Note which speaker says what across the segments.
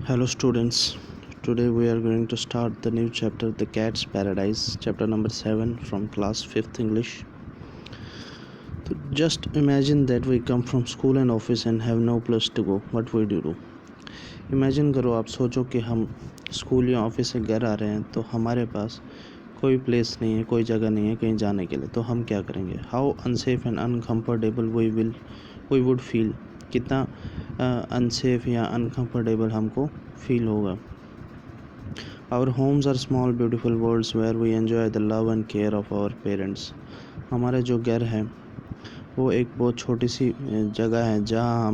Speaker 1: Hello students, today we are going to start the new chapter The Cat's Paradise, chapter number 7 from class 5th English. So just imagine that we come from school and office and have no place to go. What would you do? Imagine करो, आप सोचो कि हम school या office से घर आ रहे हैं तो हमारे पास कोई प्लेस नहीं है, कोई जगह नहीं है कहीं जाने के लिए, तो हम क्या करेंगे? How unsafe and uncomfortable we would feel, कितना अनसेफ या अनकम्फर्टेबल हमको फील होगा. Our homes are small beautiful worlds where we enjoy the love and care of our parents. हमारे जो घर है वो एक बहुत छोटी सी जगह है जहाँ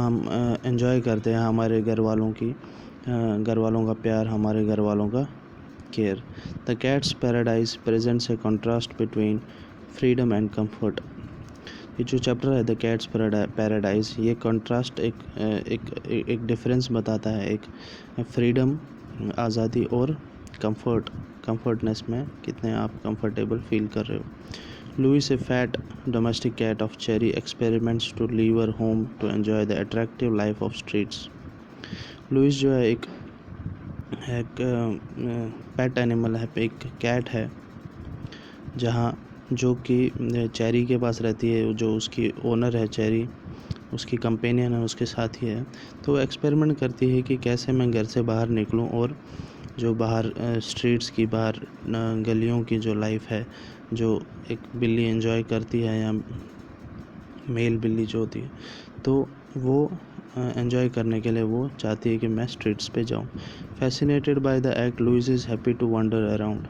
Speaker 1: हम एंजॉय करते हैं हमारे घर वालों का प्यार, हमारे घर वालों का care. The cats paradise presents A contrast between freedom and comfort. ये जो चैप्टर है द कैट्स पैराडाइज, ये कॉन्ट्रास्ट एक डिफरेंस बताता है, एक फ्रीडम, आज़ादी और कंफर्टनेस में कितने आप कंफर्टेबल फील कर रहे हो. Louis, a fat domestic cat of Cherry, experiments to leave her home to enjoy the attractive life of streets. Louis जो है एक पेट एनिमल है, एक कैट है जो कि चेरी के पास रहती है. जो उसकी ओनर है चेरी, उसकी कंपेनियन है, उसके साथी है. तो एक्सपेरिमेंट करती है कि कैसे मैं घर से बाहर निकलूं और जो बाहर स्ट्रीट्स की, बाहर गलियों की जो लाइफ है, जो एक बिल्ली एंजॉय करती है या मेल बिल्ली जो होती है, तो वो एंजॉय करने के लिए वो चाहती है कि मैं स्ट्रीट्स पे जाऊं. Fascinated by the act, Louis is happy to wander around.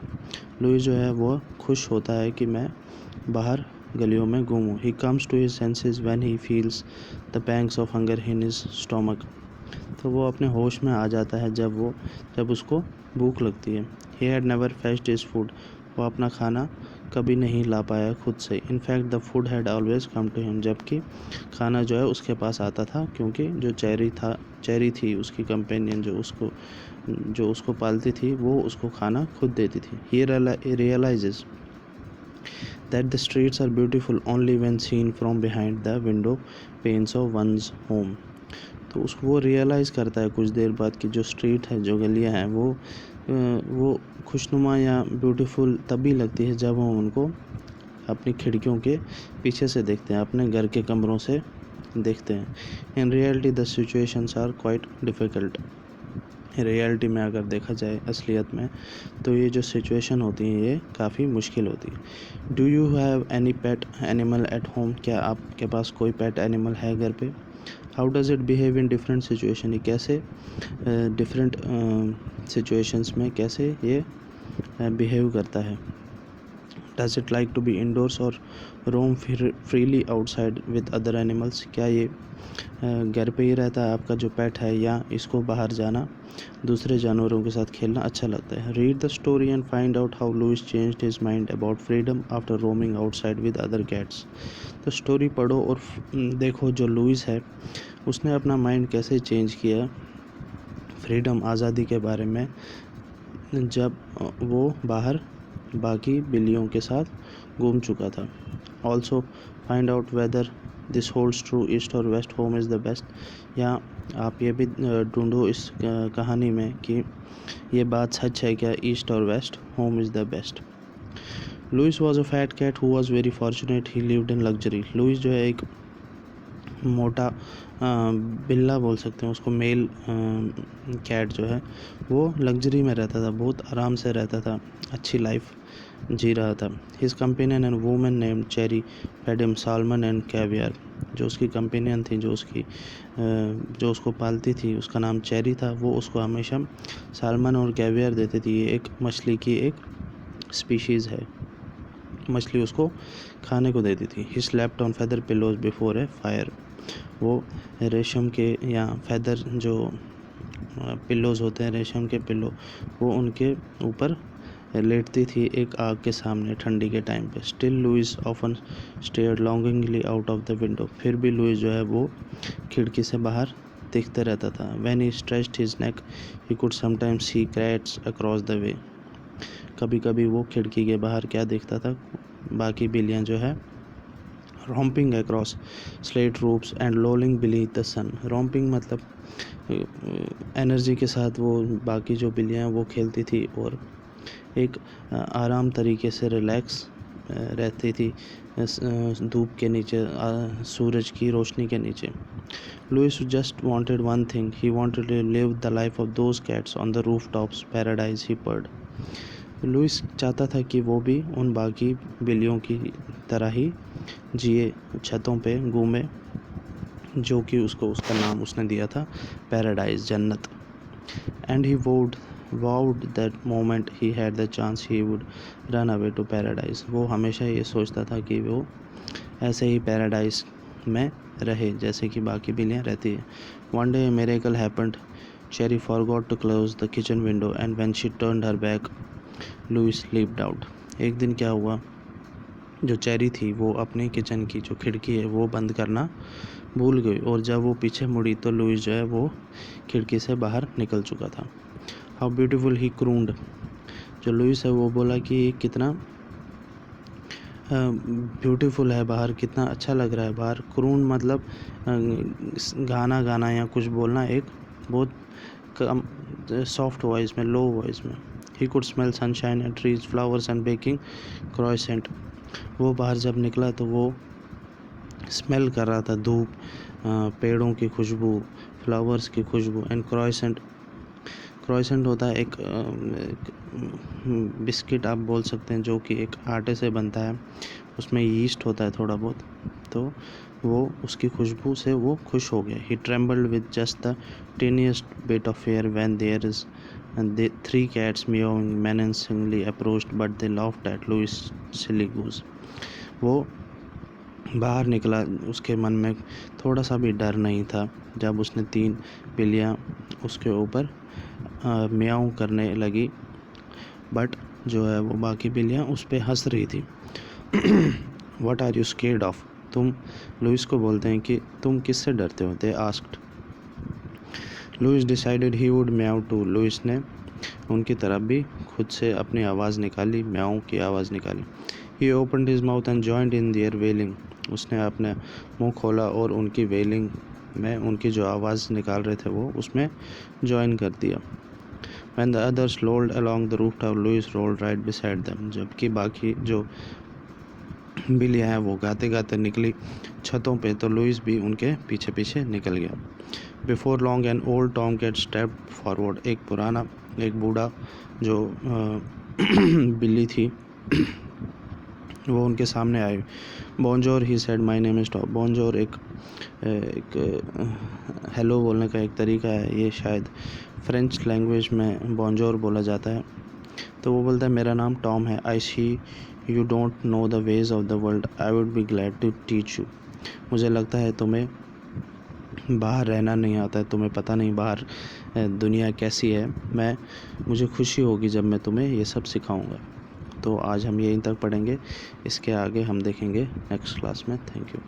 Speaker 1: Louis जो है वो खुश होता है कि मैं बाहर गलियों में घूमूं. He comes to his senses when he feels the pangs of hunger in his stomach. तो वो अपने होश में आ जाता है जब उसको भूख लगती है. He had never fetched his food. वो अपना खाना कभी नहीं ला पाया खुद से. In fact the food had always come to him. जबकि खाना जो है उसके पास आता था, क्योंकि जो चेरी थी उसकी कंपेनियन, जो उसको पालती थी, वो उसको खाना खुद देती थी. ही realises that the streets are beautiful only when seen from behind the window panes of one's home. तो उसको वो रियलाइज़ करता है कुछ देर बाद कि जो स्ट्रीट है, जो गलियां हैं, वो खुशनुमा या ब्यूटीफुल तभी लगती है जब हम उनको अपनी खिड़कियों के पीछे से देखते हैं, अपने घर के कमरों से देखते हैं. In reality the situations are quite difficult. Reality में अगर देखा जाए, असलियत में, तो ये जो सिचुएशन होती है ये काफ़ी मुश्किल होती है. Do you have any pet animal at home. क्या आपके पास कोई पेट एनिमल है घर पे? How does it behave in different situation. ये कैसे डिफरेंट सिचुएशंस में कैसे ये बिहेव करता है. Does it like to be indoors or roam freely outside with other animals. क्या ये घर पे ही रहता है आपका जो पेट है, या इसको बाहर जाना, दूसरे जानवरों के साथ खेलना अच्छा लगता है. Read the story and find out how Louis changed his mind about freedom after roaming outside with other cats. तो स्टोरी पढ़ो और देखो जो लुइस है उसने अपना माइंड कैसे चेंज किया फ्रीडम, आज़ादी के बारे में, जब वो बाहर बाकी बिल्लियों के साथ घूम चुका था. Also find out whether this holds true east और west home is the best. या आप ये भी ढूंढो इस कहानी में कि ये बात सच है क्या, ईस्ट और west home is the best. Louis was a fat cat who was very fortunate. He lived in luxury. Louis जो है एक मोटा बिल्ला बोल सकते हैं उसको, मेल कैट जो है वो लग्जरी में रहता था, बहुत आराम से रहता था, अच्छी लाइफ जी रहा था. His companion and women named Cherry fed him salmon and caviar. जो उसकी कंपेनियन थी, जो उसको पालती थी, उसका नाम चेरी था. वो उसको हमेशा साल्मन और कैवियर देती थी. ये एक मछली की एक स्पीशीज़ है, मछली उसको खाने को देती थी. He slept on feather pillows before A fire. वो रेशम के या फेदर जो पिलोज होते हैं, रेशम के पिलो, वो उनके ऊपर लेटती थी एक आग के सामने ठंडी के टाइम पे. Still Louis often stared longingly out of the window. फिर भी लुइस जो है वो खिड़की से बाहर देखते रहता था. When he stretched his neck he could sometimes see cats across the way. कभी कभी वो खिड़की के बाहर क्या देखता था, बाकी बिल्लियाँ जो है romping across slate roofs and lolling beneath the sun. romping मतलब एनर्जी के साथ वो बाकी जो बिल्लियाँ वो खेलती थी और एक आराम तरीके से रिलैक्स रहती थी धूप के नीचे, सूरज की रोशनी के नीचे. Louis just wanted one thing. He wanted to live the life of those cats on the rooftops paradise, he purred. Louis चाहता था कि वो भी उन बाकी बिल्लियों की तरह ही जिए, छतों पे घूमे, जो कि उसको उसका नाम उसने दिया था पैराडाइज, जन्नत. And he vowed that moment he had the chance he would run away to paradise. वो हमेशा ये सोचता था कि वो ऐसे ही पैराडाइज में रहे जैसे कि बाकी बिल्लियाँ रहती है. One day a miracle happened. Cherry forgot to close the kitchen window and when she turned her back, Louis leaped out. एक दिन क्या हुआ, जो चेरी थी वो अपने किचन की जो खिड़की है वो बंद करना भूल गई और जब वो पीछे मुड़ी तो लुइस जो है वो खिड़की से बाहर निकल चुका था. हाउ ब्यूटीफुल ही क्रून्ड. जो लुइस है वो बोला कि कितना ब्यूटीफुल है बाहर, कितना अच्छा लग रहा है बाहर. क्रून मतलब गाना गाना या कुछ बोलना एक बहुत कम सॉफ्ट वॉइस में, लो वॉइस में. He could smell sunshine and trees, flowers and baking croissant. वो बाहर जब निकला तो वो स्मेल कर रहा था धूप, पेड़ों की खुशबू, फ्लावर्स की खुशबू एंड क्रॉइसेंट. क्रॉइसेंट होता है एक बिस्किट आप बोल सकते हैं जो कि एक आटे से बनता है, उसमें यीस्ट होता है थोड़ा बहुत, तो वो उसकी खुशबू से वो खुश हो गया. He trembled with just the tiniest bit of air when there is the 3 cats meowing menacingly approached but they laughed at Louis' silly goose. वो बाहर निकला, उसके मन में थोड़ा सा भी डर नहीं था जब उसने 3 बिल्लियाँ उसके ऊपर म्याऊं करने लगी, बट जो है वो बाकी बिल्लियाँ उस पर हंस रही थी. What are you scared of? तुम लुइस को बोलते हैं कि तुम किससे डरते हो? They asked. Louis decided he would meow too. Louis ने उनकी तरफ भी खुद से अपनी आवाज़ निकाली, म्याऊ की आवाज़ निकाली. He opened his mouth and joined in their wailing. उसने अपने मुंह खोला और उनकी वेलिंग में उनकी जो आवाज़ निकाल रहे थे वो उसमें जॉइन कर दिया. When the others rolled along the rooftop, Louis rolled right beside them. जबकि बाकी जो बिल्लियाँ हैं वो गाते गाते निकली छतों पे, तो लुइस भी उनके पीछे पीछे निकल गया. Before long an old tom cat stepped forward. एक बूढ़ा जो बिल्ली थी वो उनके सामने आई. Bonjour he said, my name is Tom. Bonjour एक हेलो बोलने का एक तरीका है, ये शायद फ्रेंच लैंग्वेज में बॉन्जोर बोला जाता है. तो वो बोलता है मेरा नाम टॉम है. I see you don't know the ways of the world, I would be glad to teach you. मुझे लगता है तुम्हें बाहर रहना नहीं आता है, तुम्हें पता नहीं बाहर दुनिया कैसी है. मुझे खुशी होगी जब मैं तुम्हें ये सब सिखाऊंगा. तो आज हम यहीं तक पढ़ेंगे, इसके आगे हम देखेंगे नेक्स्ट क्लास में. Thank you.